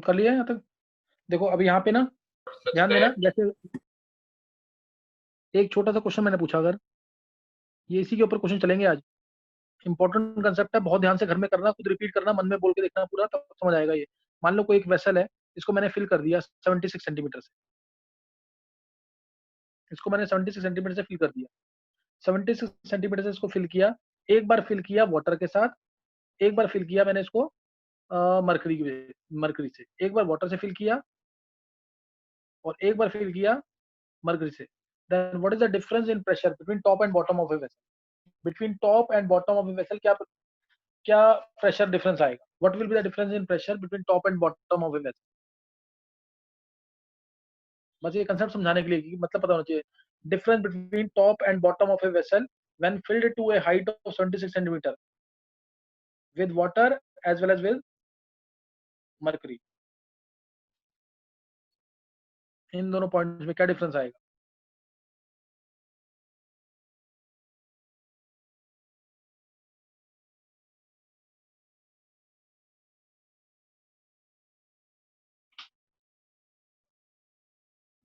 कर लिया यहाँ तक। देखो अब यहाँ पे ना ध्यान देना, जैसे एक छोटा सा क्वेश्चन मैंने पूछा, अगर ये इसी के ऊपर क्वेश्चन चलेंगे आज, इंपॉर्टेंट कंसेप्ट है, बहुत ध्यान से घर में करना, खुद रिपीट करना, मन में बोल के देखना पूरा, तब समझ आएगा ये। मान लो कोई एक वेसल है, इसको मैंने फिल कर दिया 76 सेंटीमीटर से, इसको मैंने 76 सेंटीमीटर से फिल कर दिया, 76 सेंटीमीटर से इसको फिल किया, एक बार फिल किया वाटर के साथ, एक बार फिल किया मैंने इसको मरकरी से, एक बार वाटर से फिल किया और एक बार फिल किया मरकरी से। Then what is the difference in pressure between top and bottom of a vessel? Between top and bottom of a vessel क्या क्या प्रेशर डिफरेंस आएगा? What will be the difference in pressure between top and bottom of a vessel? बस ये concept समझाने के लिए कि मतलब पता होना चाहिए। Difference between top and bottom of a vessel when filled to a height of 76 centimetre with water as well as with mercury, इन दोनों पॉइंट्स में क्या डिफरेंस आएगा?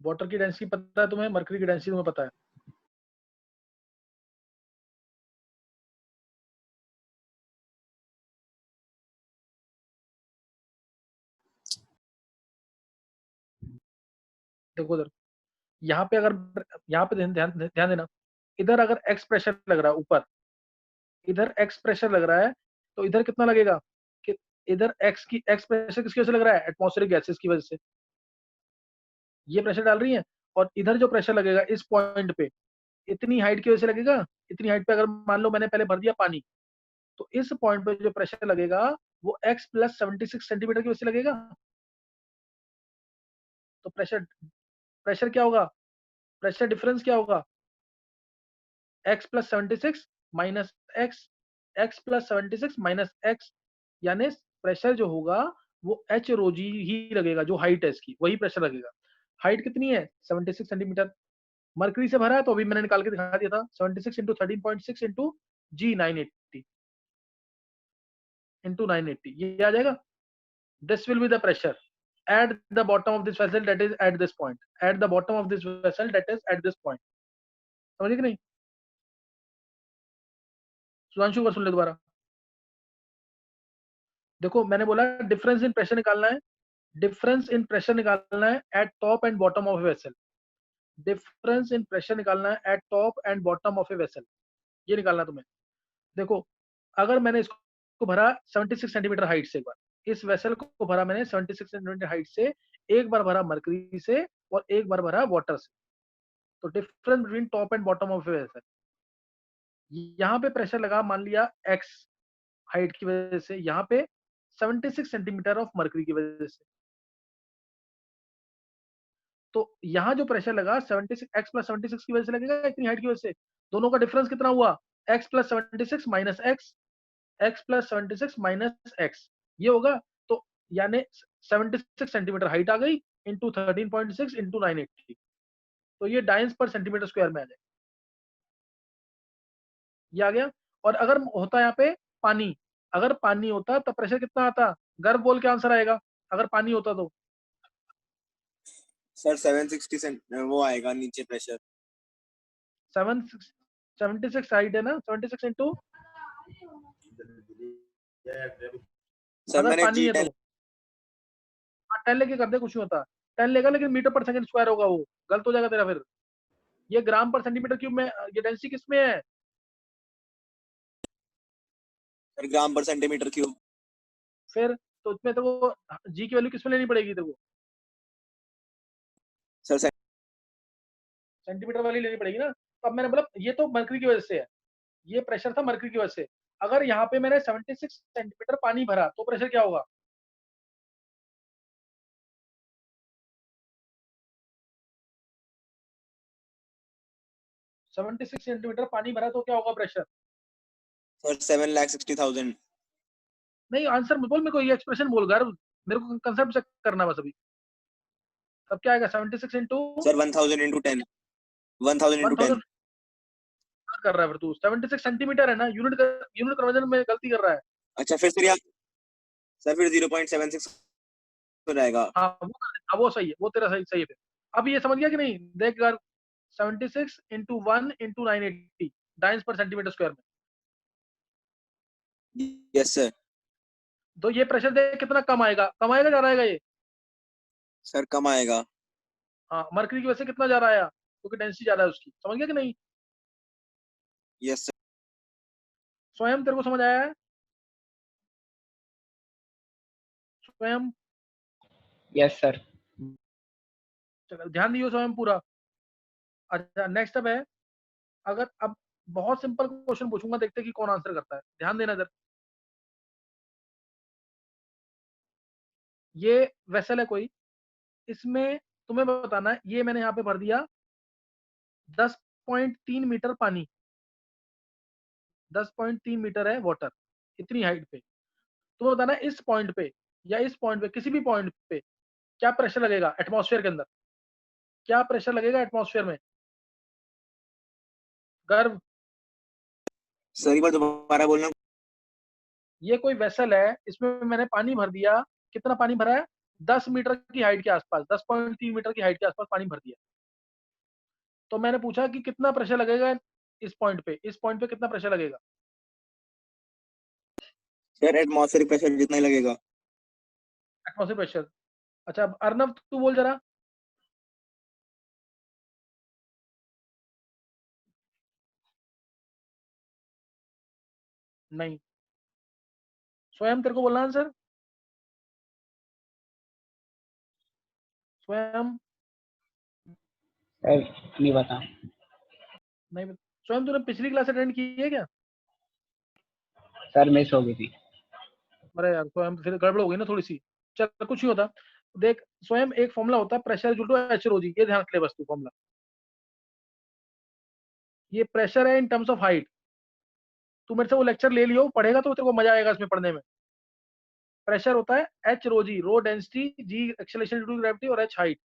वाटर की डेंसिटी पता है तुम्हें, मर्करी की डेंसिटी तुम्हें पता है? देखो उधर, यहाँ पे अगर, यहाँ पे ध्यान ध्यान ध्यान देना, इधर अगर एक्स प्रेशर लग रहा है ऊपर, इधर एक्स प्रेशर लग रहा है, तो इधर कितना लगेगा? कि इधर एक्स प्रेशर किसकी वजह से लग रहा है? एटमॉस्फेरिक गैसेस की वजह से ये प्रेशर डाल रही है। और इधर जो प्रेशर लगेगा इस पॉइंट पे, इतनी हाइट की वजह से लगेगा। इतनी हाइट पे अगर मान लो मैंने पहले भर दिया पानी, तो इस पॉइंट पे जो प्रेशर लगेगा वो x प्लस 76 सेंटीमीटर की वजह से लगेगा। तो प्रेशर प्रेशर क्या होगा? प्रेशर डिफरेंस क्या होगा? x plus 76 minus x plus 76 minus x, यानी प्रेशर जो होगा वो h रो जी ही लगेगा, जो हाइट है इसकी वही प्रेशर लगेगा। हाइट कितनी है? 76 सेंटीमीटर। मरकरी से भरा है, तो अभी मैंने निकाल के दिखा दिया था, 76 इंटू 13.6 इंटू जी 980 इंटू 980, ये आ जाएगा। This will be the pressure at the bottom of this vessel, that is at this point. At the bottom of this vessel, that is at this point. समझे कि नहीं? सुधांशु को सुन ले दोबारा। देखो मैंने बोला डिफरेंस इन प्रेशर निकालना है, डिफरेंस इन प्रेशर निकालना है eight top and bottom of a vessel. Difference in pressure निकालना है eight top and bottom of a vessel, ये निकालना है तुम्हें। देखो अगर मैंने इसको भरा 76 सेंटीमीटर हाइट से, एक बार इस वेसल को भरा मैंने 76 सेंटीमीटर हाइट से, एक बार भरा मरकरी से और एक बार भरा वाटर से, तो difference between top and bottom of a vessel, यहाँ पे प्रेशर लगा मान लिया एक्स हाइट की वजह से, यहाँ पे 76 सेंटीमीटर ऑफ मरकरी की वजह से, तो यहाँ जो प्रेशर लगा 76 एक्स प्लस 76 की वजह से लगेगा, इतनी हाइट की वजह से। दोनों का डिफरेंस कितना हुआ? X plus 76 minus x, x plus 76 minus x, ये होगा। तो यानी 76 सेंटीमीटर हाइट आ गई इंटू 13.6 इंटू 980, तो ये डाइंस पर सेंटीमीटर स्क्वायर में आ जाए, ये आ गया। और अगर होता यहाँ पे पानी, अगर पानी होता तब प्रेशर कितना आता? गर्भ बोल के आंसर आएगा, अगर पानी होता तो। सर 760 वो आएगा नीचे प्रेशर। 76 हाइट है ना, 76 इंटू, सर अगर मैंने पानी जी है तो 10 लेके कर दे, कुछ नहीं होता। 10 लेगा लेकिन मीटर पर सेकंड स्क्वायर होगा, वो गलत हो जाएगा तेरा फिर। ये ग्राम पर सेंटीमीटर क्यूब में, ये डेंसिटी किस में है? सर ग्राम पर सेंटीमीटर क्यूब। फिर तो इसमें तो वो जी की वैल्यू किस में लेनी पड़ेगी तेरे को? सर सेंटीमीटर वाली लेनी पड़ेगी ना। तो अब मैंने बोला ये तो मरकरी की वजह से है, ये प्रेशर था मरकरी की वजह से। अगर यहाँ पे मैंने 76 सेंटीमीटर पानी भरा तो प्रेशर क्या होगा? 76 सेंटीमीटर पानी भरा तो क्या होगा प्रेशर? सर 7,60,000। नहीं आंसर मत बोल, मेरे को ये एक्सप्रेशन बोल गर्व, मेरे को कंसेप्ट चेक करना बस अभी। तब क्या आएगा 76 इंटू सर 1000 इंटू 10, 1000 इंटू 10। 1000 कर रहा है फिर तू, 76 सेंटीमीटर है ना, यूनिट कन्वर्जन में गलती कर रहा है। अच्छा फिर सर सर फिर 0.76 हो जाएगा। हाँ वो कर दे, हाँ वो सही है, वो तेरा सही सही है फिर। अब ये समझ गया कि नहीं, देख गर्व 76 इंटू 1 इंटू 980 डाइंस पर सेंटीमीटर स्क्वायर में। Yes sir. तो ये प्रेशर देख कितना कम आएगा, कम आएगा जा रहेगा ये। सर कम आएगा। हाँ मरकरी की वजह से कितना जा रहा है क्योंकि डेंसिटी ज्यादा है उसकी, समझ गया कि नहीं। Yes sir. स्वयं तेरे को समझ आया है स्वयं। Yes sir. चलो ध्यान दियो स्वयं पूरा। अच्छा नेक्स्ट अब है, अगर अब बहुत सिंपल क्वेश्चन पूछूंगा, देखते हैं कि कौन आंसर करता है, ध्यान देना इधर। ये वेसल है कोई, इसमें तुम्हें बताना है, ये मैंने यहाँ पे भर दिया 10.3 मीटर पानी, 10.3 मीटर है वाटर, इतनी हाइट पे। तुम्हें बताना है इस पॉइंट पे या इस पॉइंट पे, किसी भी पॉइंट पे क्या प्रेशर लगेगा एटमॉस्फेयर के अंदर, क्या प्रेशर लगेगा एटमॉस्फेयर में। गर्व सर एक बार दोबारा बोलना। ये कोई वेसल है, इसमें मैंने पानी भर दिया, कितना पानी भरा है 10 मीटर की हाइट के आसपास, 10.3 मीटर की हाइट के आसपास पानी भर दिया। तो मैंने पूछा कि कितना प्रेशर लगेगा इस पॉइंट पे, इस पॉइंट पे कितना प्रेशर लगेगा। सर एटमॉस्फेरिक प्रेशर जितना ही लगेगा। Atmosphere pressure. अच्छा अब अर्नव तू बोल जरा। नहीं, स्वयं तेरे को बोलना आंसर, स्वयं। सर नहीं बता। नहीं स्वयं तूने पिछली क्लास अटेंड की है क्या। सर मिस हो गई थी। अरे यार स्वयं फिर गड़बड़ हो गई ना थोड़ी सी। चल कुछ नहीं होता। देख स्वयं एक फॉर्मूला होता है pressure equal to H rho G, ये ध्यान रख ले बस तू फॉर्मूला। ये प्रेशर है इन टर्म्स ऑफ हाइट। तू मेरे से वो लेक्चर ले लियो, पढ़ेगा तो तेरे को मजा आएगा इसमें पढ़ने में। प्रेशर होता है H rho G, rho density, G acceleration due to gravity और H height.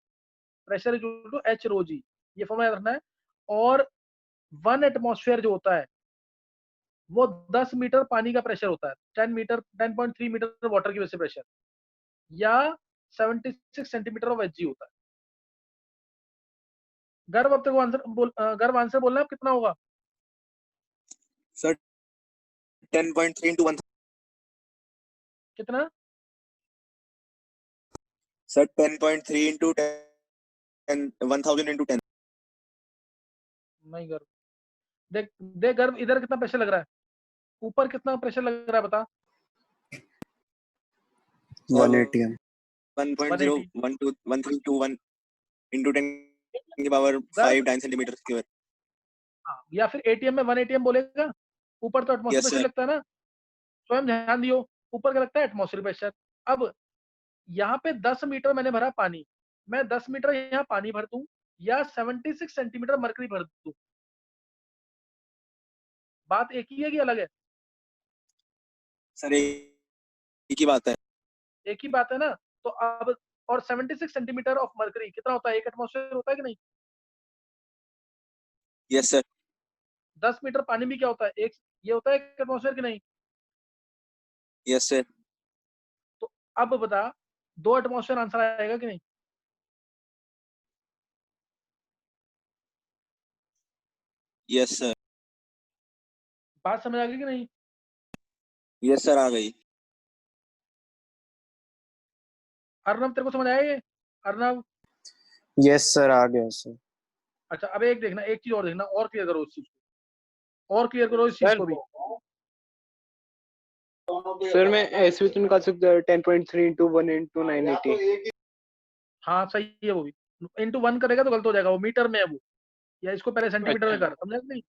Pressure equal to H rho G, ये फॉर्मूला याद रखना है। और 1 एटमॉस्फेयर जो होता है वो 10 मीटर पानी का प्रेशर होता है, 10 मीटर 10.3 मीटर वाटर की वजह से प्रेशर, या 76 सेंटीमीटर ऑफ एच होता है। गर्व अब तेरे को आंसर बोल, गर्व आंसर बोलना है अब कितना होगा। Sir 10.3 into 1। कितना। Sir 10.3 into 10, 1000 into 10। नहीं गर्व, देख देख गर्व इधर कितना प्रेशर लग रहा है, ऊपर कितना प्रेशर लग रहा है बता। 180 m 1.0 180। 1321 इंटू 10 की पावर गर्व 5 9 सेंटीमीटर स्क्वायर। हाँ, या फिर एटीएम में 1 एटीएम बोलेगा। ऊपर तो एटमॉस्फेयर यस प्रेशर सर। लगता है ना, स्वयं ध्यान दियो, ऊपर क्या लगता है एटमॉस्फेयर प्रेशर। अब यहाँ पे 10 मीटर मैंने भरा पानी, मैं 10 मीटर यहाँ पानी भर दूं या 76 सेंटीमीटर मरकरी भर दूं, बात एक ही है कि अलग है। सर एक ही बात है। एक ही बात है ना। तो अब और 76 सेंटीमीटर ऑफ मरकरी कितना होता है, एक एटमॉस्फेयर होता है कि नहीं। Yes sir. 10 मीटर पानी भी क्या होता है, एक ये होता है एक एटमॉस्फेयर की नहीं। Yes sir. तो अब बता 2 एटमॉस्फेयर आंसर आएगा कि नहीं। Yes sir. बात समझ आ गई कि नहीं। यस सर आ गई। अर्नव तेरे को समझ आया ये, अर्नव। यस सर आ गया सर। अच्छा अब एक देखना, एक चीज और देखना, और क्लियर करो इस चीज को, और क्लियर करो इस चीज को भी। सर मैं ऐसे भी तो निकाल सकता है 10.3 इंटू 1 इंटू 980। हाँ सही है वो भी, इंटू 1 करेगा तो गलत हो जाएगा, वो मीटर में है वो, या इसको पहले सेंटीमीटर में कर, समझा कि नहीं।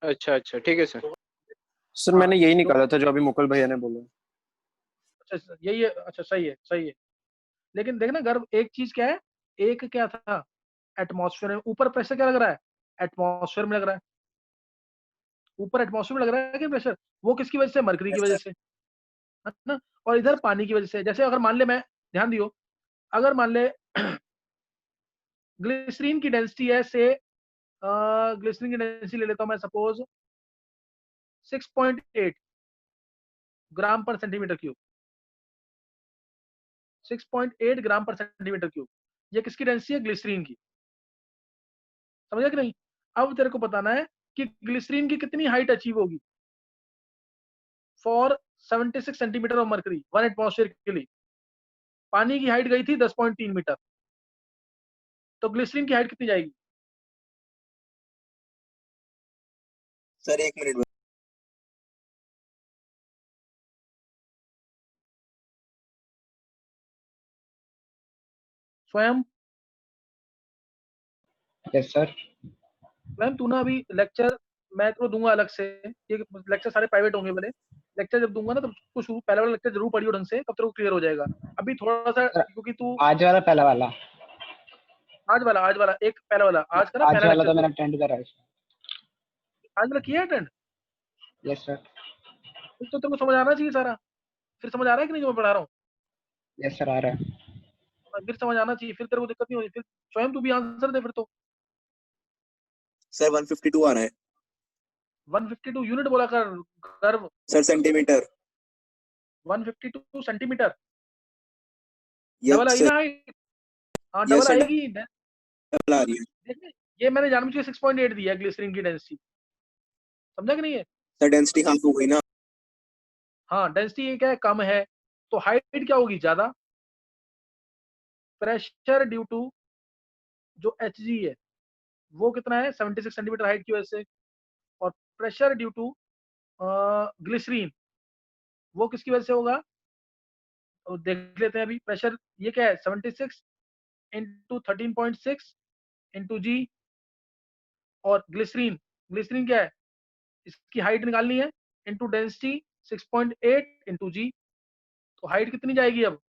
अच्छा अच्छा ठीक है सर। सर हाँ मैंने यही तो निकाला था जो अभी मुकुल भैया ने बोला। अच्छा यही है, अच्छा सही है सही है। लेकिन देखना गर्व एक चीज क्या है, एक क्या था एटमॉस्फेयर में, ऊपर प्रेशर क्या लग रहा है एटमॉस्फेयर में लग रहा है, ऊपर एटमॉस्फेयर में लग रहा है कि प्रेशर, वो किसकी वजह से, मरकरी की यस वजह सर। से। है ना। और इधर पानी की वजह से, जैसे अगर मान ले, मैं ध्यान दियो, अगर मान ले ग्लिसरीन की डेंसिटी है से, ग्लिसरीन की डेंसिटी ले लेता हूं मैं सपोज 6.8 ग्राम पर सेंटीमीटर क्यूब, 6.8 ग्राम पर सेंटीमीटर क्यूब, ये किसकी डेंसिटी है? ग्लिसरीन की। समझा कि नहीं? अब तेरे को बताना है कि ग्लिसरीन की कितनी हाइट अचीव होगी for 76 centimetre of mercury 1 atmosphere के लिए। पानी की हाइट गई थी 10.3 मीटर, तो ग्लिसरीन की हाइट कितनी जाएगी? Sir 1 minute. स्वयं यस सर। मैम तू ना अभी लेक्चर मैं तो दूंगा अलग से, ये लेक्चर सारे प्राइवेट होंगे भले, लेक्चर जब दूंगा ना तब कुछ पहले वाला लेक्चर जरूर पढ़ियो ढंग से, तब तेरे को क्लियर हो जाएगा। अभी थोड़ा सा सर, क्योंकि तू आज वाला पहला वाला, आज वाला एक पहला वाला आज का ना आज पहला वाला लेक्चर तो दो, मैंने अटेंड करा है। आज वाला किया अटेंड, यस सर। तो तेरे को समझ आना चाहिए सारा। फिर समझ आ रहा है कि नहीं जो मैं पढ़ा रहा हूँ? यस सर, आ रहा है। फिर समझ आना चाहिए, फिर तेरे को दिक्कत नहीं होगी। फिर स्वयं तू भी आंसर दे फिर तो। सर 152 आ रहा है। 152 यूनिट बोला कर curve, sir centimetre. 152 centimetre. Double yes I sir. ना हाइट? हाँ यस डबल सर, आएगी। डबल आ रही है। देखिए ये मैंने जानबूझ के 6.8 दिया है ग्लिसरीन की डेंसिटी, समझा कि नहीं है? सर डेंसिटी हाफ हो गई ना। हाँ डेंसिटी क्या है? कम है, तो हाइट क्या होगी? ज्यादा। प्रेशर ड्यू टू जो एच जी है वो कितना है? 76 सेंटीमीटर हाइट की वजह से। और प्रेशर ड्यू टू ग्लिसरीन वो किसकी वजह से होगा? तो देख लेते हैं अभी। प्रेशर ये क्या है? 76 इंटू 13.6 इंटू जी। और ग्लिसरीन, ग्लिसरीन क्या है? इसकी हाइट निकालनी है इंटू डेंसिटी 6.8 इंटू जी। तो हाइट कितनी जाएगी अब?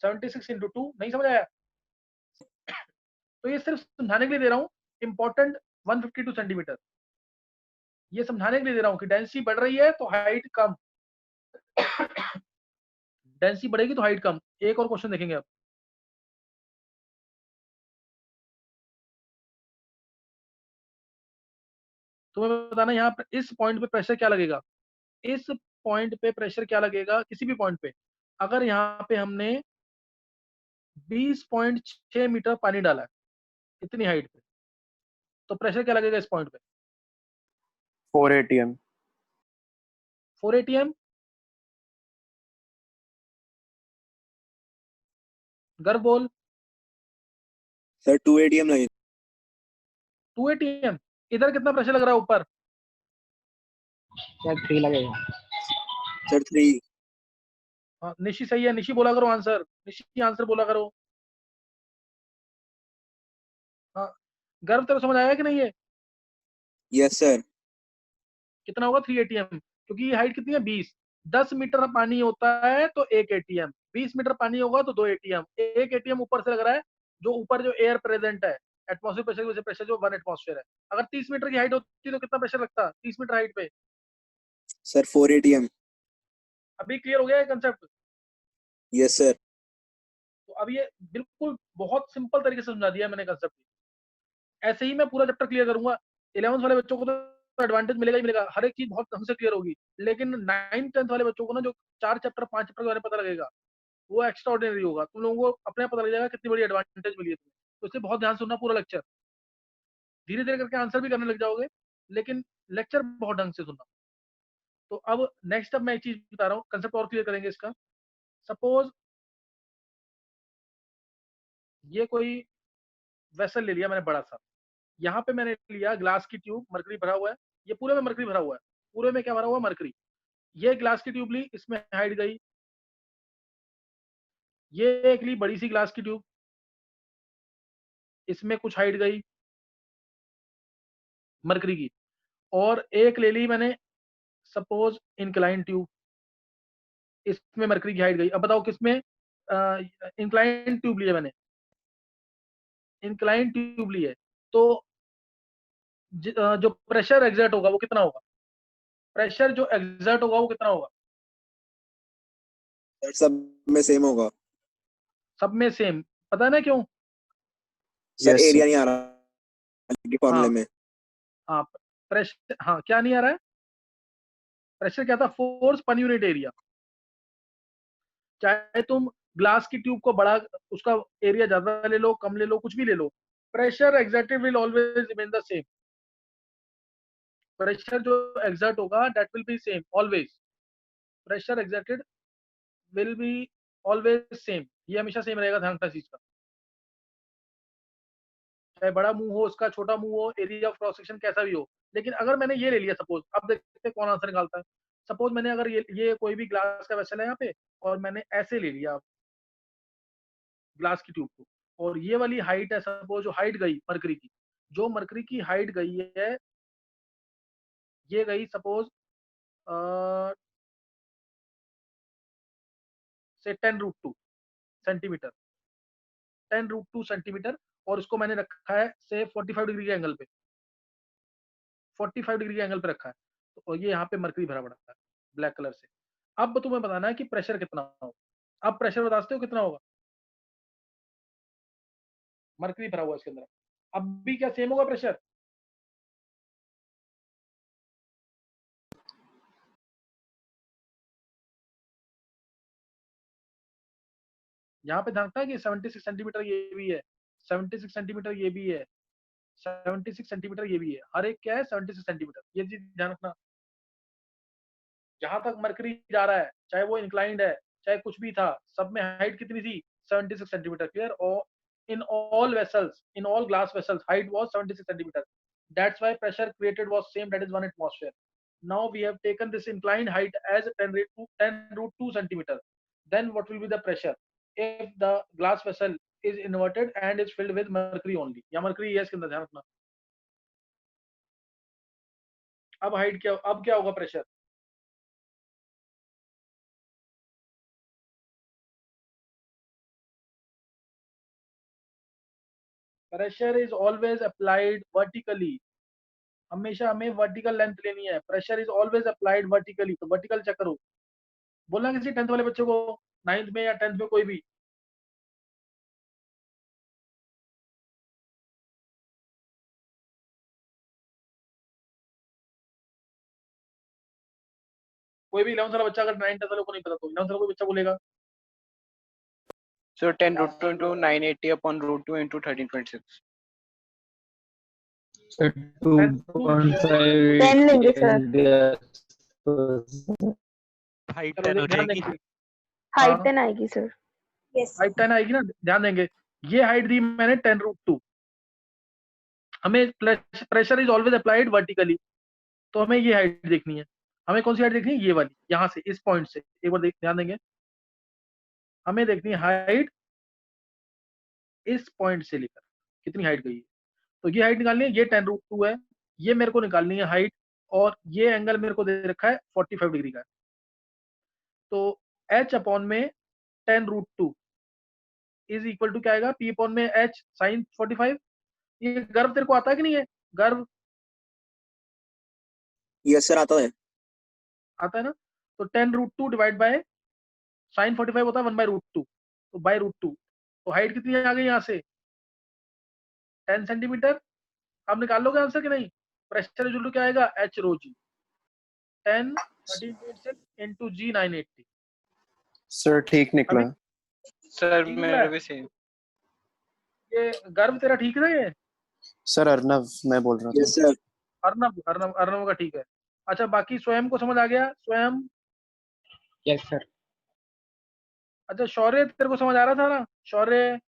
76 इंटू 2। नहीं समझ आया? तो ये सिर्फ समझाने के लिए दे रहा हूँ, इंपॉर्टेंट 152 सेंटीमीटर, ये समझाने के लिए दे रहा हूँ कि डेंसिटी बढ़ रही है तो हाइट कम, डेंसिटी बढ़ेगी तो हाइट कम। एक और क्वेश्चन देखेंगे अब। तुम्हें बताना यहाँ पे इस पॉइंट पे प्रेशर क्या लगेगा, इस पॉइंट पे प्रेशर क्या लगेगा किसी भी पॉइंट पे। अगर यहाँ पे हमने 20.6 मीटर पानी डाला है इतनी हाइट पे, तो प्रेशर क्या लगेगा इस पॉइंट पे? 4 ATM। 4 एटीएम। गर्व बोल। सर 2 ATM लगे। 2 एटीएम। इधर कितना प्रेशर लग रहा है ऊपर? सर 3 लगेगा। सर 3। हाँ निशी सही है, निशी बोला करो आंसर, निशी आंसर बोला करो। हाँ गर्व तेरे को समझ आया कि नहीं है? Yes sir. कितना होगा 3 एटीएम? क्योंकि ये हाइट कितनी है? 20। 10 मीटर पानी होता है तो 1 एटीएम, 20 मीटर पानी होगा तो 2 एटीएम। 1 एटीएम ऊपर से लग रहा है, जो ऊपर जो एयर प्रेजेंट है एटमॉस्फेयर प्रेशर की वजह से, प्रेशर जो 1 एटमॉस्फेयर है। अगर 30 मीटर की हाइट होती तो कितना प्रेशर लगता 30 मीटर हाइट पे? Sir 4 ATM। अभी क्लियर हो गया ये कंसेप्ट? Yes sir. तो अब ये बिल्कुल बहुत सिंपल तरीके से समझा दिया मैंने कंसेप्ट। ऐसे ही मैं पूरा चैप्टर क्लियर करूंगा। 11th वाले बच्चों को तो एडवांटेज मिलेगा ही मिलेगा, हर एक चीज बहुत ढंग से क्लियर होगी। लेकिन 9th 10th वाले बच्चों को ना, जो 4 चैप्टर 5 चैप्टर के बारे में पता लगेगा, वो एक्स्ट्रा ऑर्डिनरी होगा। तुम लोगों को अपने आप पता लग जाएगा कितनी बड़ी एडवांटेज मिली है तुम्हें। तो इसलिए बहुत ध्यान से सुनना पूरा लेक्चर, धीरे धीरे करके आंसर भी करने लग जाओगे, लेकिन लेक्चर बहुत ढंग से सुनना। तो अब नेक्स्ट, अब मैं एक चीज बता रहा हूँ, कंसेप्ट और क्लियर करेंगे इसका। सपोज ये कोई वेसल ले लिया मैंने बड़ा सा, यहाँ पे मैंने लिया ग्लास की ट्यूब, मरकरी भरा हुआ है, ये पूरे में मरकरी भरा हुआ है। पूरे में क्या भरा हुआ है? मरकरी। ये ग्लास की ट्यूब ली, इसमें हाइट गई। ये एक ली बड़ी सी ग्लास की ट्यूब, इसमें कुछ हाइट गई मरकरी की। और एक ले ली मैंने सपोज इंक्लाइन ट्यूब, इसमें मरकरी की हाइट गई। अब बताओ किसमें इंक्लाइन ट्यूब ली है मैंने, इंक्लाइन ट्यूब ली है, तो जो प्रेशर एग्जर्ट होगा वो कितना होगा? प्रेशर जो एग्जर्ट होगा वो कितना होगा? सर सब में सेम होगा। सब में सेम, पता है ना क्यों? Sir Yes, area sir. नहीं आ रहा फॉर्मूले हाँ में। हाँ, प्रेशर, हाँ क्या नहीं आ रहा है? प्रेशर क्या था? Force per unit area. चाहे तुम ग्लास की ट्यूब को बड़ा, उसका एरिया ज्यादा ले लो, कम ले लो, कुछ भी ले लो, pressure exerted will always remain the same. Pressure जो एग्जर्ट होगा that will be same always. Pressure exerted will be always same, ये हमेशा सेम रहेगा, ध्यान रखना चीज का। चाहे बड़ा मुंह हो उसका, छोटा मुंह हो, एरिया ऑफ क्रॉस सेक्शन कैसा भी हो। लेकिन अगर मैंने ये ले लिया सपोज, अब देखते हैं कौन आंसर निकालता है। सपोज मैंने अगर ये कोई भी ग्लास का वेसल है यहाँ पे, और मैंने ऐसे ले लिया ग्लास की ट्यूब को, और ये वाली हाइट है सपोज, जो हाइट गई मरकरी की, जो मरकरी की हाइट गई है, ये गई सपोज से 10√2 सेंटीमीटर, 10√2 सेंटीमीटर, और उसको मैंने रखा है से 45 डिग्री के एंगल पे, 45 डिग्री के एंगल पे रखा है। तो ये यहाँ पे मरकरी भरा पड़ा है ब्लैक कलर से। अब तुम्हें बताना है कि प्रेशर कितना होगा। अब प्रेशर बता सकते हो कितना होगा? मरकरी भरा हुआ इसके अंदर, अब भी क्या सेम होगा प्रेशर? यहाँ पे ध्यान रखना है कि 76 सेंटीमीटर ये भी है, 76 सेंटीमीटर ये भी है, 76 सेंटीमीटर ये भी है, हर एक क्या है 76 सेंटीमीटर, ये चीज ध्यान रखना। जहां तक मरकरी जा रहा है, चाहे वो इंक्लाइंड है, चाहे कुछ भी था, सब में हाइट कितनी थी? 76 सेंटीमीटर। क्लियर? और in all vessels, in all glass vessels height was 76 centimetre. That's why pressure created was same, that is 1 atmosphere. Now we have taken this inclined height as 10√2 centimeter. Then what will be the pressure if the glass vessel is inverted and is filled with mercury only? या mercury है इसके अंदर, ध्यान रखना। अब height क्या, अब क्या होगा pressure? Pressure is always applied vertically, हमेशा हमें वर्टिकल लेंथ लेनी है। Pressure is always applied vertically, तो वर्टिकल चेक करो। बोलना किसी 10th वाले बच्चे को, 9th में या 10th में, कोई भी। कोई भी 11th वाला बच्चा, अगर 9th 10th वाले को नहीं पता तो 11th वाला कोई बच्चा बोलेगा। So 10√2 into 980 upon √2 into 13.6. Sir, 2.5 10 लेंगे सर। हाइट चलो 10 हो ध्यान जाएगी। देंगे, हाइट हाँ 10 आएगी सर। यस हाइट 10 आएगी ना, ध्यान देंगे। ये हाइट दी मैंने 10√2, हमें pressure is always applied vertically, तो हमें ये हाइट देखनी है। हमें कौन सी हाइट देखनी है? ये वाली, यहाँ से, इस पॉइंट से। एक बार ध्यान देंगे, हमें देखनी है हाइट इस पॉइंट से लेकर कितनी हाइट गई है। तो ये हाइट निकालनी है, ये 10√2 है, ये मेरे को निकालनी है हाइट, और ये एंगल मेरे को दे रखा है 45 डिग्री का। तो h अपॉन में 10√2 इज इक्वल टू क्या आएगा? p अपॉन में h साइन 45। ये गर्व तेरे को आता है कि नहीं है? गर्व यस सर आता है। आता है ना? तो 10√2 डिवाइड बाय साइन 45 होता है 1/√2, तो बाय √2। तो हाइट कितनी आ गई यहाँ से? 10 सेंटीमीटर। अब निकाल लोगे आंसर कि नहीं? प्रेशर इक्वल टू क्या आएगा? h रो g, 10 13.6 into g 980। सर ठीक निकला। सर ठीक मेरा है, भी सेम। ये गर्व तेरा ठीक है ये? सर अर्नव मैं बोल रहा यस था। सर। अर्नब, अर्नब, अर्नब का ठीक है। अच्छा, बाकी स्वयं को समझ आ गया? स्वयं, यस सर। अच्छा शौर्य तेरे को समझ आ रहा था ना? शौर्य,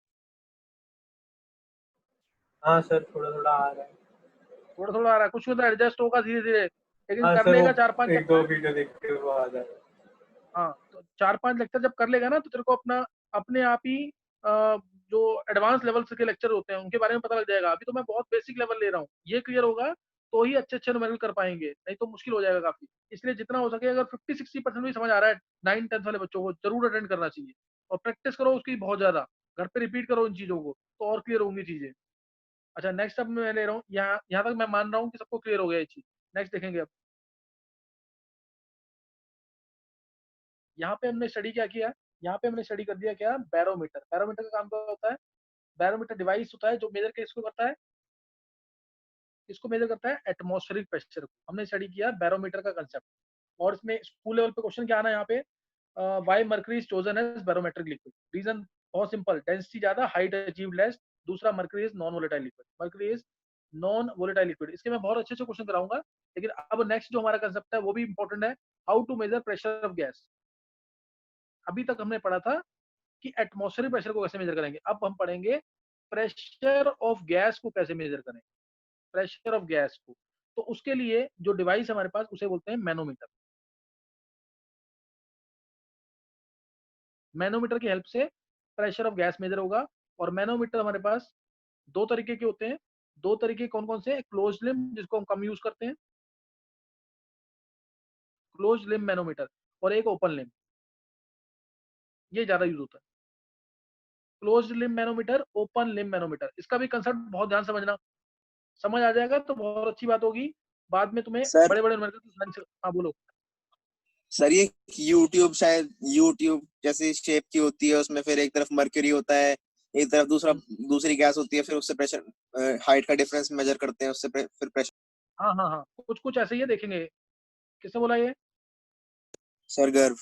हाँ सर, थोड़ा थोड़ा आ रहा है। थोड़ा थोड़ा आ रहा है, कुछ होता है, एडजस्ट होगा धीरे धीरे, लेकिन हाँ कर सर, लेगा वो 4-5 एक दो चैप्टर। वीडियो देखते हुए आ जाए। हाँ, तो 4-5 लेक्चर जब कर लेगा ना, तो तेरे को अपना अपने आप ही जो एडवांस लेवल के लेक्चर होते हैं उनके बारे में पता लग जाएगा। अभी तो मैं बहुत बेसिक लेवल ले रहा हूँ, ये क्लियर होगा तो ही अच्छे अच्छे न्यूमेरिकल कर पाएंगे, नहीं तो मुश्किल हो जाएगा काफी। इसलिए जितना हो सके, अगर 50-60% भी समझ आ रहा है 9th 10th वाले बच्चों को, जरूर अटेंड करना चाहिए, और प्रैक्टिस करो उसकी बहुत ज्यादा, घर पे रिपीट करो इन चीजों को, तो और क्लियर होंगी चीजें। अच्छा नेक्स्ट अब मैं ले रहा हूँ, यहाँ यहाँ तक मैं मान रहा हूँ कि सबको क्लियर हो गया ये चीज। नेक्स्ट देखेंगे अब। यहाँ पे हमने स्टडी क्या किया, यहाँ पे हमने स्टडी कर दिया क्या, बैरोमीटर। बैरोमीटर का काम क्या होता है, बैरोमीटर डिवाइस होता है जो मेजर किसको करता है, इसको मेजर करता है एटमॉस्फेरिक प्रेशर को। हमने स्टडी किया बैरोमीटर का कंसेप्ट। और इसमें स्कूल लेवल पे क्वेश्चन क्या आना है यहाँ पे, why mercury is chosen as barometric liquid. Reason बहुत सिंपल, डेंसिटी ज्यादा, हाइट अचीव लेस, दूसरा mercury is non volatile liquid. Mercury is non volatile liquid. इसके मैं बहुत अच्छे से क्वेश्चन कराऊंगा, लेकिन अब नेक्स्ट जो हमारा कंसेप्ट है वो भी इंपॉर्टेंट है, how to measure pressure of gas. अभी तक हमने पढ़ा था कि एटमॉस्फेरिक प्रेशर को कैसे मेजर करेंगे, अब हम पढ़ेंगे प्रेशर ऑफ गैस को कैसे मेजर करें, प्रेशर ऑफ गैस को। तो उसके लिए जो डिवाइस हमारे पास उसे बोलते हैं मैनोमीटर। मैनोमीटर की हेल्प से प्रेशर ऑफ गैस मेजर होगा। और मैनोमीटर हमारे पास दो तरीके के होते हैं। दो तरीके कौन कौन से, क्लोज लिम्ब जिसको हम कम यूज करते हैं, क्लोज लिम्ब मैनोमीटर, और एक ओपन लिम्ब, ये ज्यादा यूज होता है। Close limb manometer, open limb manometer, इसका भी कंसेप्ट बहुत ध्यान समझना, समझ आ जाएगा तो बहुत अच्छी बात होगी। बाद में तुम्हें सर बड़े बड़े हाँ बोलो। सर ये यूट्यूब शायद यूट्यूब जैसी शेप की होती है, उसमें फिर एक तरफ मर्क्यूरी होता है, एक तरफ दूसरी गैस होती है, फिर उससे प्रेशर हाइट का डिफरेंस मेजर करते हैं, उससे फिर प्रेशर। हाँ हाँ हाँ, कुछ कुछ ऐसे ही है, देखेंगे। किसने बोला ये, सर गर्व।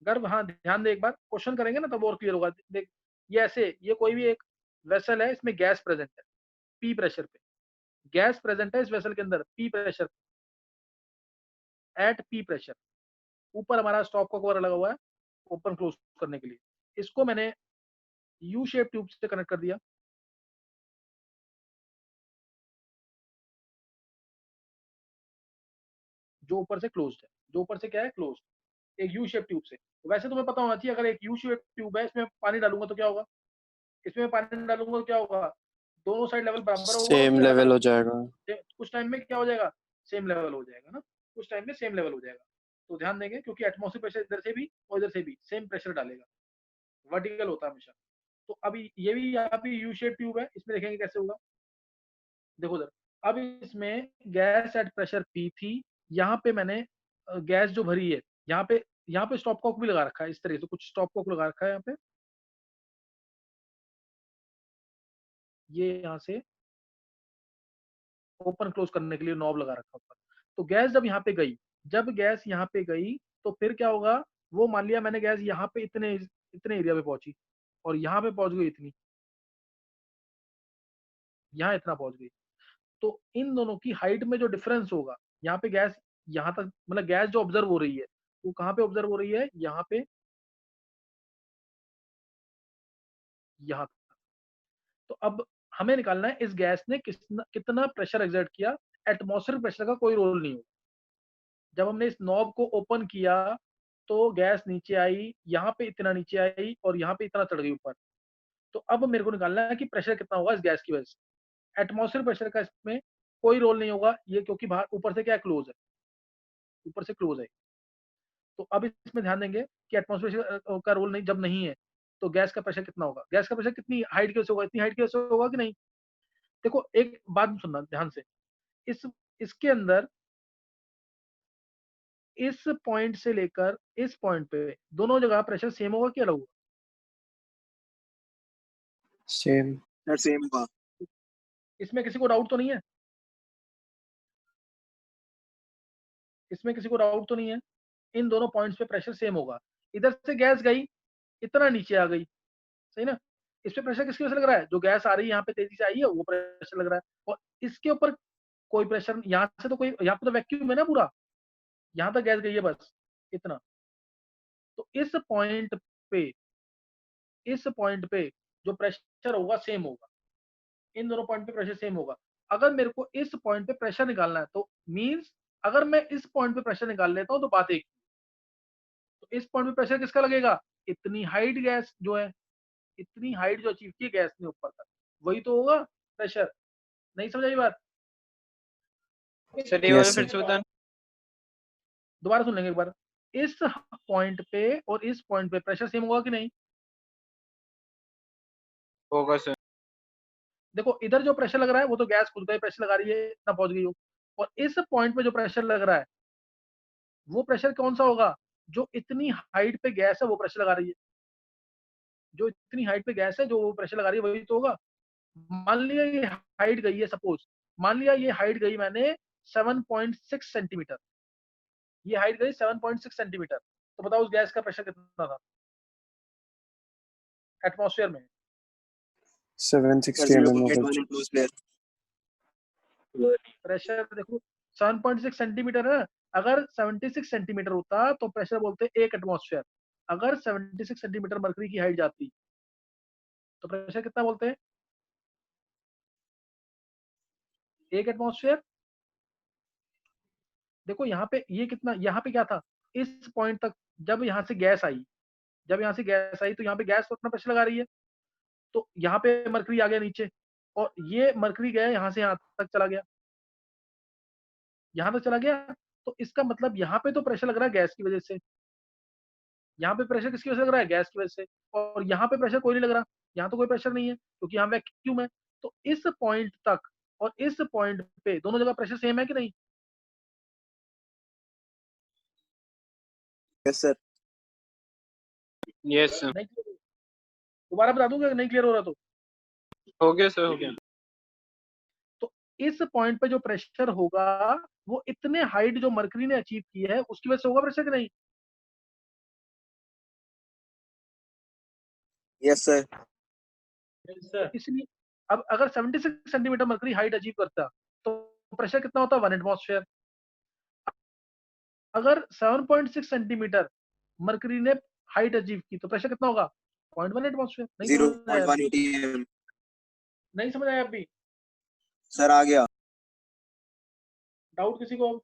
गर्भ, हाँ ध्यान दे, एक बार क्वेश्चन करेंगे ना तब और क्लियर होगा। देख, ये ऐसे, ये कोई भी एक वेसल है, इसमें गैस प्रेजेंट है पी प्रेशर पे, गैस प्रेजेंट है इस वेसल के अंदर P pressure, at P pressure. ऊपर हमारा स्टॉप का कवर लगा हुआ है ओपन क्लोज करने के लिए। इसको मैंने यू शेप ट्यूब से कनेक्ट कर दिया, जो ऊपर से क्लोज्ड है, जो ऊपर से क्या है, क्लोज्ड, एक यू शेप ट्यूब से। तो वैसे तुम्हें पता होना चाहिए, अगर एक यू शेप ट्यूब है, इसमें पानी डालूंगा तो क्या होगा, इसमें पानी डालूंगा तो क्या होगा, दोनों साइड लेवल बराबर होगा, सेम लेवल हो जाएगा। कुछ टाइम में क्या हो जाएगा, सेम लेवल हो जाएगा ना, कुछ टाइम में सेम लेवल हो जाएगा। तो ध्यान देंगे, क्योंकि एटमॉस्फेरिक प्रेशर इधर से भी और इधर से भी सेम प्रेशर डालेगा, वर्टिकल होता है हमेशा। तो अभी ये भी यहाँ पे यू शेप ट्यूब है, इसमें देखेंगे कैसे होगा। देखो उधर, अब इसमें गैस एट प्रेशर पी थी, यहाँ पे मैंने गैस जो भरी है, यहाँ पे स्टॉप कॉक भी लगा रखा है, इस तरीके से कुछ स्टॉप कॉक लगा रखा है यहाँ पे, ये यहाँ से ओपन क्लोज करने के लिए नॉब लगा रखा ऊपर। तो गैस जब यहाँ पे गई, जब गैस यहाँ पे गई तो फिर क्या होगा, वो मान लिया मैंने गैस यहाँ पे इतने इतने एरिया पे पहुंची, और यहाँ पे पहुंच गई इतनी, यहाँ इतना पहुंच गई। तो इन दोनों की हाइट में जो डिफरेंस होगा, यहाँ पे गैस यहाँ तक, मतलब गैस जो ऑब्जर्व हो रही है वो कहाँ पे ऑब्जर्व हो रही है, यहाँ पे, यहाँ तक। तो अब हमें निकालना है इस गैस ने कितना प्रेशर एक्सर्ट किया। एटमॉस्फेरिक प्रेशर का कोई रोल नहीं होगा। जब हमने इस नॉब को ओपन किया तो गैस नीचे आई, यहाँ पे इतना नीचे आई और यहाँ पे इतना चढ़ गई ऊपर। तो अब मेरे को निकालना है कि प्रेशर कितना होगा इस गैस की वजह से। एटमॉस्फेरिक प्रेशर का इसमें कोई रोल नहीं होगा, ये क्योंकि बाहर ऊपर से क्या क्लोज है, ऊपर से क्लोज है। तो अब इसमें ध्यान देंगे कि एटमॉस्फेरिक का रोल नहीं, जब नहीं है तो गैस का प्रेशर कितना होगा, गैस का प्रेशर कितनी हाइट की वजह से होगा, इतनी हाइट की वजह से होगा कि नहीं। देखो एक बात सुनना ध्यान से, इस इसके अंदर इस पॉइंट से लेकर इस पॉइंट पे दोनों जगह प्रेशर सेम होगा कि अलग होगा, सेम। सर सेम का। इसमें किसी को डाउट तो नहीं है, इसमें किसी को डाउट तो नहीं है, इन दोनों पॉइंट्स पे प्रेशर सेम होगा। इधर से गैस गई, इतना नीचे आ गई, सही ना। इस पे प्रेशर किसकी वजह से लग रहा है, जो गैस आ रही है यहाँ पे तेजी से आई है वो प्रेशर लग रहा है। और इसके ऊपर कोई प्रेशर, यहाँ से तो कोई, यहाँ पे तो वैक्यूम है ना पूरा, यहाँ तक गैस गई है बस इतना। तो इस पॉइंट पे जो प्रेशर होगा सेम होगा, इन दोनों पॉइंट पे प्रेशर सेम होगा। अगर मेरे को इस पॉइंट पे प्रेशर निकालना है तो मींस अगर मैं इस पॉइंट पे प्रेशर निकाल लेता हूं तो बात एक। तो इस पॉइंट पे प्रेशर किसका लगेगा, इतनी हाइट गैस जो है, इतनी हाइट जो अचीव की गैस ने ऊपर तक, वही तो होगा प्रेशर। नहीं समझ आई बात, सर ये Yes, वाला sir. फिर से बताना। दोबारा सुन लेंगे एक बार। इस पॉइंट पे और इस पॉइंट पे प्रेशर सेम होगा कि नहीं। होगा सर। देखो इधर जो प्रेशर लग रहा है वो तो गैस खुद का ही प्रेशर लगा रही है, इतना पहुंच गई हो। और इस पॉइंट पे जो प्रेशर लग रहा है वो प्रेशर कौन सा होगा, जो इतनी हाइट पे गैस है वो प्रेशर लगा रही है, जो इतनी हाइट पे गैस है जो वो प्रेशर लगा रही है वही तो होगा। मान लिया ये हाइट गई है, सपोज मान लिया ये हाइट गई मैंने 7.6 सेंटीमीटर, ये हाइट गई 7.6 सेंटीमीटर, तो बताओ उस गैस का प्रेशर कितना था एटमॉस्फेयर में? 760 mm of 0.1 एटमॉस्फेयर। प्रेशर देखो 7.6 सेंटीमीटर है, अगर 76 सेंटीमीटर होता तो प्रेशर बोलते 1 एटमॉस्फेयर। अगर 76 सेंटीमीटर मरकरी की हाइट जाती तो प्रेशर कितना बोलते हैं? 1 एटमॉस्फेयर। देखो यहाँ पे ये कितना, यहाँ पे क्या था, इस पॉइंट तक जब यहाँ से गैस आई, जब यहाँ से गैस आई तो यहाँ पे गैस अपना प्रेशर लगा रही है, तो यहाँ पे मरकरी आ गया नीचे, और ये मरकरी गया यहाँ से यहाँ तक चला गया, यहाँ तक चला गया, तो इसका मतलब यहाँ पे तो प्रेशर लग रहा है गैस की वजह से, यहाँ पे प्रेशर किसकी वजह से लग रहा है? गैस की वजह से। और यहाँ पे प्रेशर कोई नहीं लग रहा, यहाँ तो कोई प्रेशर नहीं है क्योंकि यहाँ वैक्यूम है। तो इस पॉइंट तक और इस पॉइंट पे दोनों जगह प्रेशर सेम है कि नहीं? Yes sir. Yes sir. नहीं clear? दोबारा बता दूंगा नहीं क्लियर हो रहा तो। हो गया सर, हो गया। तो इस पॉइंट पे जो प्रेशर होगा वो इतने हाइट जो मरकरी ने अचीव की है उसकी वजह से होगा प्रेशर कि नहीं? Yes sir. इसलिए अब अगर 76 सेंटीमीटर मरकरी हाइट अचीव करता तो प्रेशर कितना होता? 1 एटमॉस्फेयर। अगर 7.6 सेंटीमीटर मरकरी ने हाइट अचीव की तो प्रेशर कितना होगा? 0.1 एटमॉस्फेयर। नहीं समझ आया? 0.1 atm। नहीं समझ आया अभी? सर आ गया। डाउट किसी को?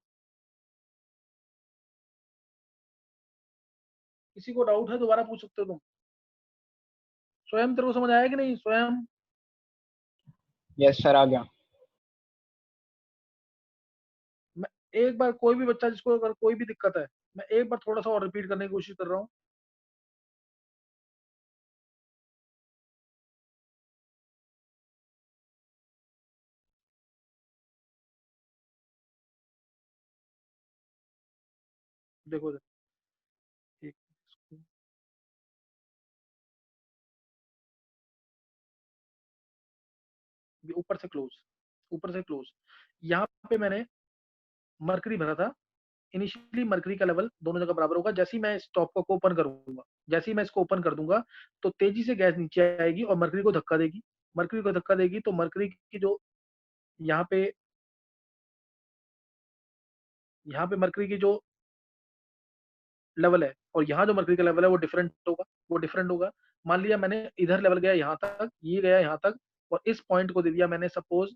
किसी को डाउट है दोबारा पूछ सकते हो तुम। स्वयं तेरे को समझ आया कि नहीं? स्वयं यस सर, आ गया। मैं एक बार, कोई भी बच्चा जिसको अगर कोई भी दिक्कत है, मैं एक बार थोड़ा सा और रिपीट करने की कोशिश कर रहा हूँ। देखो एक ऊपर से क्लोज, ऊपर से क्लोज। यहाँ पे मैंने मरकरी भरा था। इनिशियली मरकरी का लेवल दोनों जगह बराबर होगा। जैसे ही मैं इस टॉप को ओपन करूंगा, जैसे ही मैं इसको ओपन कर दूंगा तो तेजी से गैस नीचे आएगी और मरकरी को धक्का देगी। मरकरी को धक्का देगी तो मरकरी की जो यहाँ पे मरकरी की जो लेवल है और यहाँ जो मरकरी का लेवल है वो डिफरेंट होगा, वो डिफरेंट होगा। मान लिया मैंने इधर लेवल गया यहाँ तक, ये गया यहाँ तक, और इस पॉइंट को दे दिया मैंने सपोज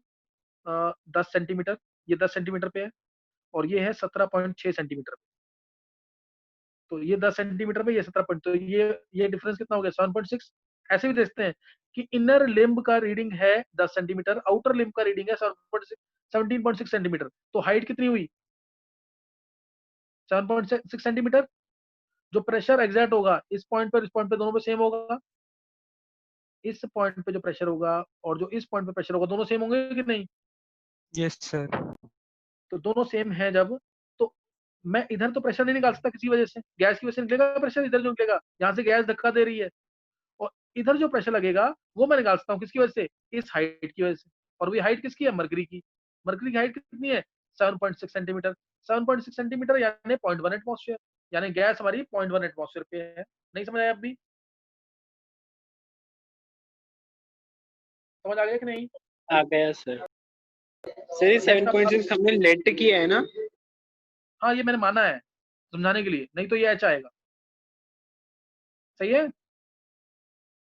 10 सेंटीमीटर, ये 10 सेंटीमीटर पे है और ये है 17.6 सेंटीमीटर पे। तो ये 10 सेंटीमीटर पे, ये 17 पॉइंट, तो ये डिफरेंस कितना हो गया? 7.6। ऐसे भी देखते हैं कि इनर लिम्ब का रीडिंग है 10 सेंटीमीटर, आउटर लिम्ब का रीडिंग है 17.6 सेंटीमीटर, तो हाइट कितनी हुई? 7.6 सेंटीमीटर। जो प्रेशर एग्जैक्ट होगा इस पॉइंट पर, इस पॉइंट पे, दोनों पे सेम होगा। इस पॉइंट पे जो प्रेशर होगा और जो इस पॉइंट पे प्रेशर होगा दोनों सेम होंगे कि नहीं? Yes sir. तो दोनों सेम है जब, तो मैं इधर तो प्रेशर नहीं निकाल सकता किसी वजह से, गैस की वजह से निकलेगा प्रेशर, इधर जो निकलेगा यहाँ से गैस धक्का दे रही है, और इधर जो प्रेशर लगेगा वो मैं निकाल सकता हूँ किसकी वजह से? इस हाइट की वजह से। और वही हाइट किसकी है? मरकरी की। मरकरी की हाइट कितनी है? 7.6 सेंटीमीटर। 7.6 सेंटीमीटर यानी 0.1 एटमॉस्फेयर, यानी गैस हमारी 0.1 एटमॉस्फेयर पे है। नहीं समझ आया अभी? समझ आ गया कि नहीं? आ गया सर। सर ये 7.6 हमने लेट किया है ना? हाँ ये मैंने माना है समझाने के लिए, नहीं तो ये एच आएगा। सही है?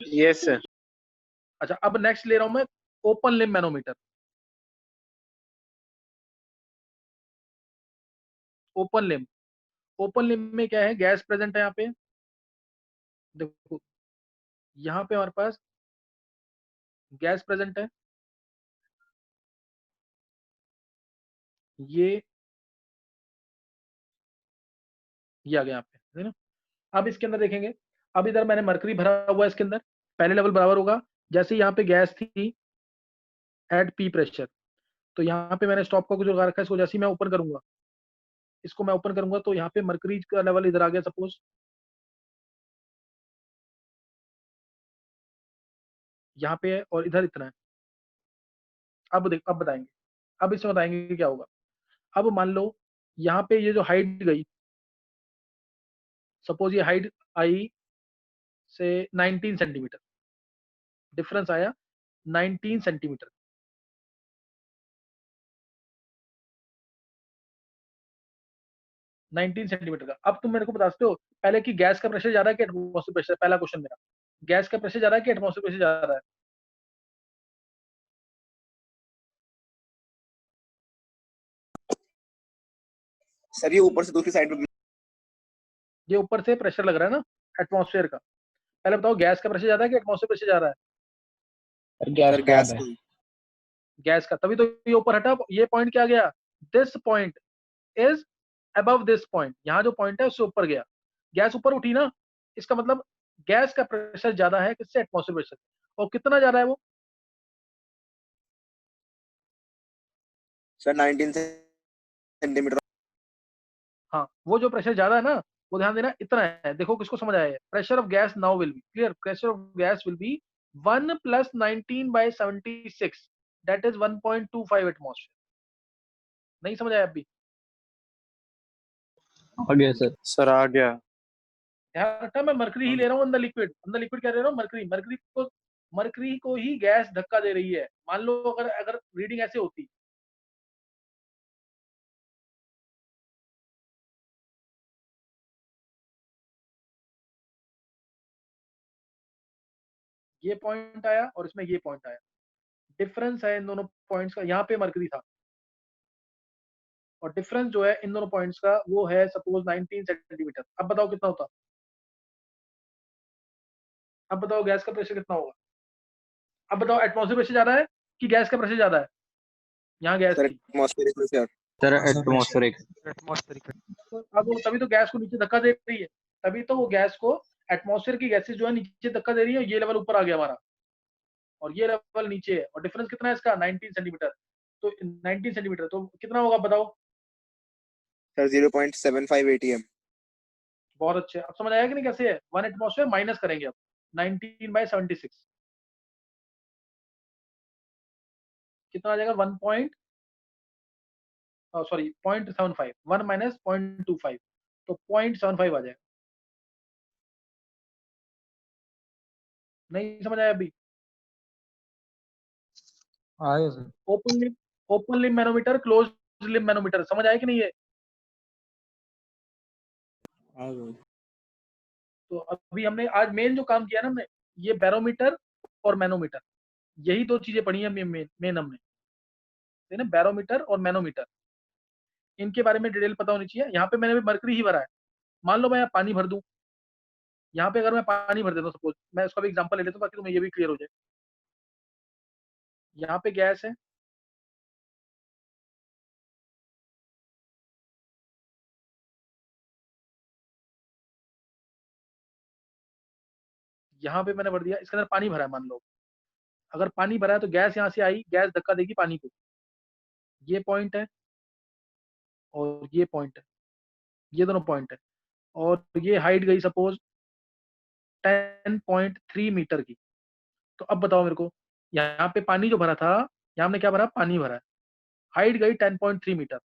Yes sir. अच्छा अब नेक्स्ट ले रहा हूं मैं open limb manometer. Open limb, open limb में क्या है? गैस प्रेजेंट है यहाँ पे, देखो यहाँ पे हमारे पास गैस प्रेजेंट है, ये आ गया यहाँ पे, है ना? अब इसके अंदर देखेंगे, अब इधर मैंने मरकरी भरा हुआ है इसके अंदर, पहले लेवल बराबर होगा। जैसे यहाँ पे गैस थी एट पी प्रेशर, तो यहाँ पे मैंने स्टॉप का कुछ लगा रखा है, इसको जैसे ही मैं ओपन करूंगा इसको मैं ओपन करूंगा तो यहाँ पे मरकरी का लेवल इधर आ गया सपोज, यहाँ पे है और इधर इतना है। अब बताएंगे, अब इसमें बताएंगे कि क्या होगा। अब मान लो यहाँ पे ये जो हाइट गई, सपोज ये हाइट आई से 19 सेंटीमीटर, डिफरेंस आया 19 सेंटीमीटर। 19 सेंटीमीटर का। अब तुम मेरे को बता सकते हो पहले कि गैस का प्रेशर ज्यादा है कि एटमॉस्फेयर प्रेशर? पहला क्वेश्चन मेरा, गैस का प्रेशर ज्यादा है कि एटमॉस्फेयर प्रेशर ज्यादा है? सर ये ऊपर से दूसरी साइड पे ये ऊपर से प्रेशर लग रहा है ना एटमॉस्फेयर का। पहले बताओ गैस का प्रेशर ज्यादा है कि एटमॉस्फेयर प्रेशर ज्यादा है? गैस गैस है। गैस का, तभी तो ये ऊपर हटा। ये पॉइंट क्या गया? This point is above this point, यहाँ जो पॉइंट है उससे ऊपर गया, गैस ऊपर उठी ना। इसका मतलब गैस का प्रेशर ज्यादा है किससे? Atmosphere pressure. और कितना ज्यादा है वो? Sir 19 centimetre. हाँ, वो जो प्रेशर ज्यादा है ना, वो ध्यान देना इतना है। देखो किसको समझ आया है? Pressure of gas now will be clear. Pressure of gas will be 1 + 19/76, that is 1.25 atmosphere. नहीं समझ आया अभी? आ गया सर। सर आ गया। ध्यान रखना, मैं मरकरी ही ले रहा हूँ अंदर लिक्विड। अंदर लिक्विड क्या ले रहा हूँ? मरकरी। मरकरी को ही गैस धक्का दे रही है। मान लो अगर अगर रीडिंग ऐसे होती, ये पॉइंट आया और इसमें ये पॉइंट आया, डिफरेंस है इन दोनों पॉइंट्स का। यहाँ पे मरकरी था और डिफरेंस जो है इन दोनों पॉइंट्स का वो है सपोज 19 सेंटीमीटर। अब बताओ कितना होता? अब बताओ गैस का प्रेशर कितना होगा? अब बताओ एटमॉस्फेयर प्रेशर ज्यादा है कि गैस का प्रेशर ज्यादा है? यहाँ गैस सर की। Atmospheric pressure. Sir atmospheric. तो अब तभी तो गैस को नीचे धक्का दे रही है, तभी तो वो गैस को एटमॉस्फेयर की गैसेस जो है नीचे धक्का दे रही है। ये लेवल ऊपर आ गया हमारा और ये लेवल नीचे है, और डिफरेंस कितना है इसका? 19 सेंटीमीटर। तो 19 सेंटीमीटर तो कितना होगा बताओ? Sir 0.75 ATM। बहुत अच्छे। अब समझ आया कि नहीं कैसे है? 1 एटमॉस्फेयर माइनस करेंगे अब 19/76, कितना आ जाएगा? 1 पॉइंट सॉरी 0.75, 1 - 0.25, तो 0.75 आ जाएगा। नहीं समझ आया अभी? आ गया सर। ओपन लिम मैनोमीटर, क्लोज लिम मैनोमीटर, समझ आया कि नहीं है? तो अभी हमने आज मेन जो काम किया ना हमने, ये बैरोमीटर और मैनोमीटर, यही दो चीजें पढ़ी है मेन हमने, है ना, बैरोमीटर और मैनोमीटर। इनके बारे में डिटेल पता होनी चाहिए। यहाँ पे मैंने भी मरकरी ही भरा है। मान लो मैं यहाँ पानी भर दूं, यहाँ पे अगर मैं पानी भर देता हूँ सपोज, मैं इसका भी एग्जांपल ले लेता हूँ ताकि तुम्हें ये भी क्लियर हो जाए। यहाँ पे गैस है, यहाँ पे मैंने भर दिया, इसके अंदर पानी भरा है। मान लो अगर पानी भरा है तो गैस यहाँ से आई, गैस धक्का देगी पानी को। ये पॉइंट है और ये पॉइंट है, ये दोनों पॉइंट है, और ये हाइट गई सपोज 10.3 मीटर की। तो अब बताओ मेरे को, यहाँ पे पानी जो भरा था, यहाँ हमने क्या भरा? पानी भरा है। हाइट गई 10.3 मीटर,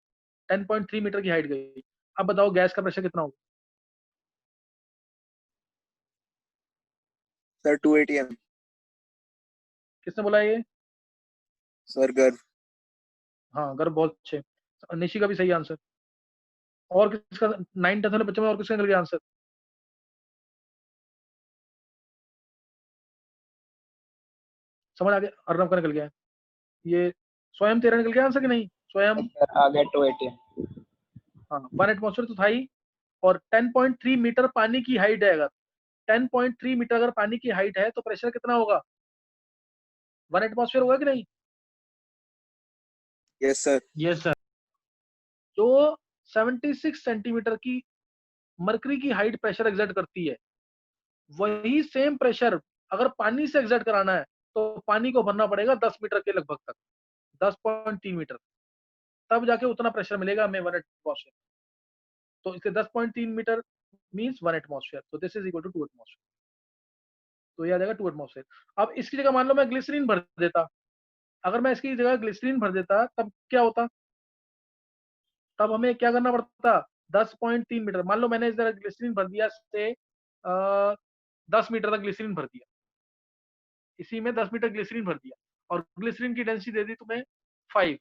10.3 मीटर की हाइट गई। अब बताओ गैस का प्रेशर कितना होगा? Sir 2 ATM। किसने बोला ये? सर गर्भ। हाँ गर्भ, बहुत अच्छे। निशी का भी सही आंसर। और किसका 9 10 वाले बच्चों में और किसका निकल गया आंसर? समझ आ गया? अर्नब का निकल गया है। ये स्वयं तेरा निकल गया आंसर कि नहीं? स्वयं सर आ गया 2 ATM। हाँ, 1 एटमॉस्फेयर तो था ही, और 10.3 मीटर पानी की हाइट है। अगर 10.3 मीटर अगर पानी की हाइट है तो प्रेशर कितना होगा? 1 एटमॉस्फेयर होगा कि नहीं? Yes sir. Yes sir. जो 76 सेंटीमीटर की मरकरी की हाइट प्रेशर एग्जर्ट करती है, वही सेम प्रेशर अगर पानी से एग्जर्ट कराना है तो पानी को भरना पड़ेगा 10 मीटर के लगभग तक, 10.3 मीटर, तब जाके उतना प्रेशर मिलेगा हमें 1 एटमॉस्फेयर। तो इससे 10.3 मीटर मींस 1 एटमॉस्फेयर, तो this is equal to 2 atmosphere. तो ये आ जाएगा 2 एटमॉस्फेयर। अब इसकी जगह मान लो मैं ग्लिसरीन भर देता, अगर मैं इसकी जगह ग्लिसरीन भर देता तब क्या होता, तब हमें क्या करना पड़ता, 10.3 मीटर, मान लो मैंने इस तरह ग्लिसरीन भर दिया से 10 मीटर तक ग्लिसरीन भर दिया, इसी में 10 मीटर ग्लिसरीन भर दिया और ग्लिसरीन की डेंसिटी दे दी तुम्हें 5।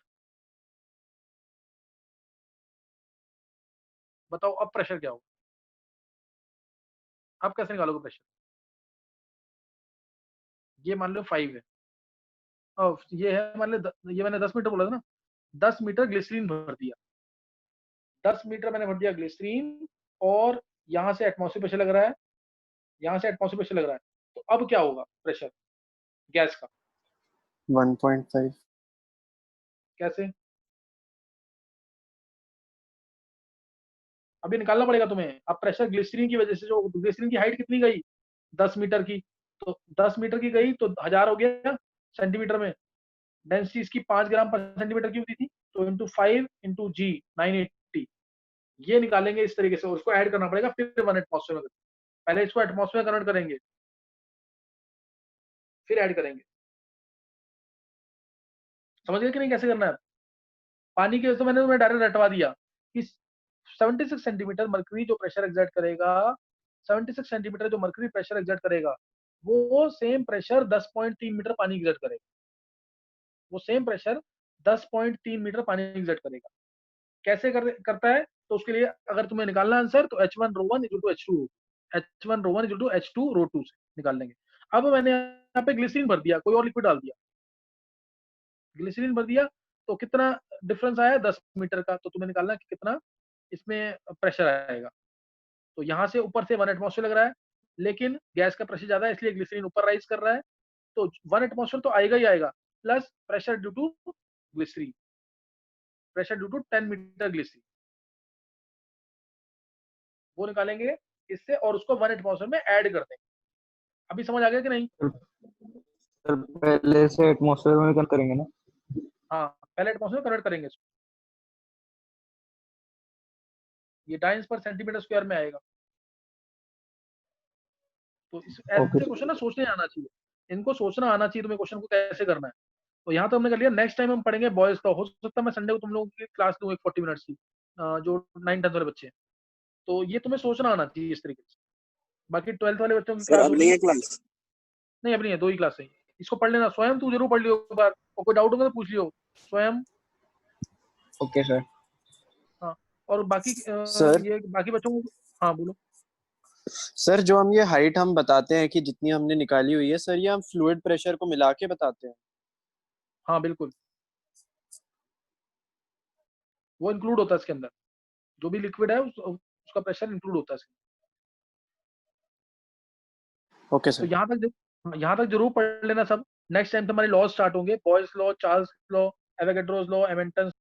बताओ अब प्रेशर क्या होगा, अब कैसे निकालोगे प्रेशर? ये मान लो 5 है और ये है मान लो ये मैंने 10 मीटर बोला था ना, 10 मीटर ग्लिसरीन भर दिया, 10 मीटर मैंने भर दिया ग्लिसरीन और यहाँ से एटमॉस्फेयर प्रेशर लग रहा है, यहाँ से एटमॉस्फेयर प्रेशर लग रहा है, तो अब क्या होगा प्रेशर गैस का? 1.5। कैसे? अभी निकालना पड़ेगा तुम्हें। अब प्रेशर ग्लिसरीन की वजह से, जो ग्लिसरीन की हाइट कितनी गई 10 मीटर की, तो 10 मीटर की गई तो 1000 हो गया सेंटीमीटर में, डेंसिटी इसकी 5 ग्राम पर सेंटीमीटर की होती थी, तो इंटू 5 इंटू जी 980, ये निकालेंगे इस तरीके से, और उसको ऐड करना पड़ेगा फिर 1 एटमॉस्फेयर में। पहले इसको एटमॉस्फेयर कन्वर्ट करेंगे फिर ऐड करेंगे। समझ गए कि नहीं कैसे करना है? पानी के तो मैंने तुम्हें डायरेक्ट रटवा दिया कि 76 सेंटीमीटर मर्करी जो प्रेशर एग्जर्ट करेगा, 76 सेंटीमीटर जो मर्करी प्रेशर एग्जर्ट करेगा, वो सेम प्रेशर 10.3 मीटर पानी एग्जर्ट करेगा, वो सेम प्रेशर 10.3 मीटर पानी एग्जर्ट करेगा। कैसे करता है? तो उसके लिए अगर तुम्हें निकालना आंसर, तो H1 rho 1 equal to H2 H1 rho 1 equal to H2 rho 2 से निकाल लेंगे। अब मैंने यहाँ पे ग्लिसरीन भर दिया, कोई और लिक्विड डाल दिया, ग्लिसरीन भर दिया, तो कितना डिफरेंस आया 10 मीटर का, तो तुम्हें निकालना कि कितना इसमें प्रेशर आएगा। तो यहाँ से ऊपर से 1 एटमॉस्फेयर लग रहा है, लेकिन गैस का प्रेशर ज्यादा है इसलिए ग्लिसरीन ऊपर राइज कर रहा है, तो 1 एटमॉस्फेयर तो आएगा ही आएगा, plus pressure due to glycerine, pressure due to 10 metre glycerine, वो निकालेंगे इससे और उसको 1 एटमॉस्फेयर में ऐड कर देंगे। अभी समझ आ गया कि नहीं? सर पहले से एटमॉस्फेयर में कम करेंगे ना? हाँ, पहले एटमॉस्फेयर कन्वर्ट करेंगे इसको, ये टाइम्स पर सेंटीमीटर स्क्वायर में आएगा। तो इस ऐसे क्वेश्चन ना सोचने आना चाहिए, इनको सोचना आना चाहिए तुम्हें क्वेश्चन को कैसे करना है। तो यहाँ तो हमने कर लिया, नेक्स्ट टाइम हम पढ़ेंगे बॉयज लॉ। हो सकता है मैं संडे को तुम लोगों की क्लास लूँ 40 मिनट्स की, जो 9th 10th वाले बच्चे हैं, तो ये तुम्हें सोचना आना चाहिए इस तरीके से। बाकी 12th वाले बच्चों की सर क्लास अब होगी नहीं है क्लास? नहीं, अभी नहीं है, 2 ही क्लास है। इसको पढ़ लेना स्वयं, तू जरूर पढ़ लियो एक बार, और कोई डाउट होगा तो पूछ लियो स्वयं। Okay sir. हाँ, और बाकी सर ये बाकी बच्चों को, हाँ बोलो। सर जो हम ये हाइट हम बताते हैं कि जितनी हमने निकाली हुई है सर, ये हम फ्लूइड प्रेशर को मिला के बताते हैं? हाँ बिल्कुल, वो इंक्लूड होता है इसके अंदर, जो भी लिक्विड है उसका प्रेशर इंक्लूड होता है इसके अंदर। ओके तो सर। यहाँ तक जरूर पढ़ लेना सब। नेक्स्ट टाइम से हमारे लॉ स्टार्ट होंगे, Boyle's law, Charles law, Avogadro's law, एमेंटन